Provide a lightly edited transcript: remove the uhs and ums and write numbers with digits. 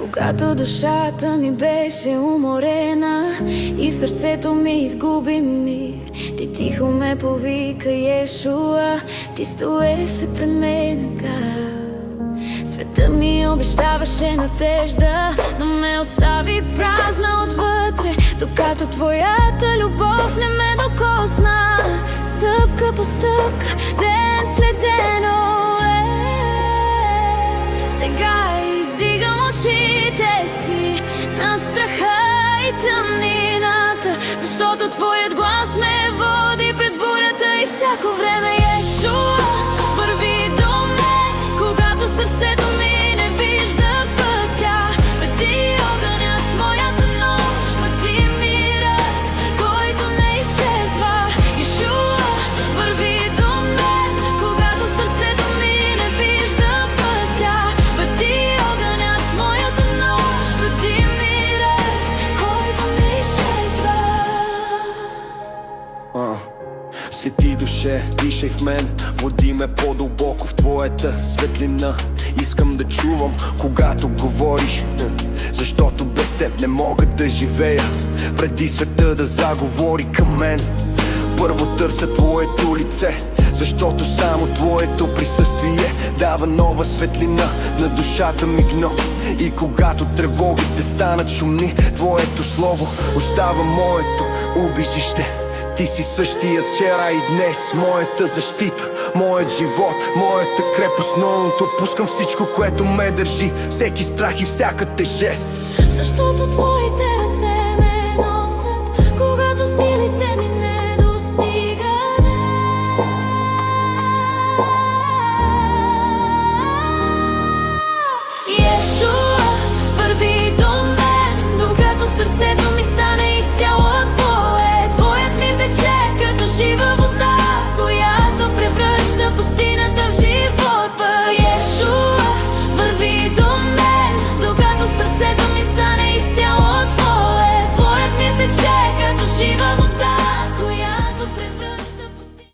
Когато душата ми беше уморена и сърцето ми изгуби мир, ти тихо ме повика, Йешуа. Ти стоеше пред мен така. Света ми обещаваше надежда, но ме остави празна отвътре, докато твоята любов не ме докосна. Стъпка по стъпка, ден след ден, сега издигам очите си над страха и тъмнината, защото твоят глас ме води през бурята и всяко време. Йешуа, върви до мен, когато сърцето ми не вижда пътя. Бъди огънят в моята нощ, бъди мирът, който не изчезва. Йешуа, върви до мен, когато сърцето ми не вижда пътя. Бъди огънят в моята нощ, бъди мирът, който не изчезва. Свети душе, дишай в мен, води ме по-дълбоко в твоята светлина. Искам да чувам, когато говориш, защото без теб не мога да живея. Преди света да заговори към мен, първо търся твоето лице, защото само твоето присъствие дава нова светлина на душата ми гнот. И когато тревогите станат шумни, твоето слово остава моето убежище. Ти си същия вчера и днес, моята защита, моят живот, моята крепост. Но отпускам всичко, което ме държи, всеки страх и всяка тежест, защото твоите ръце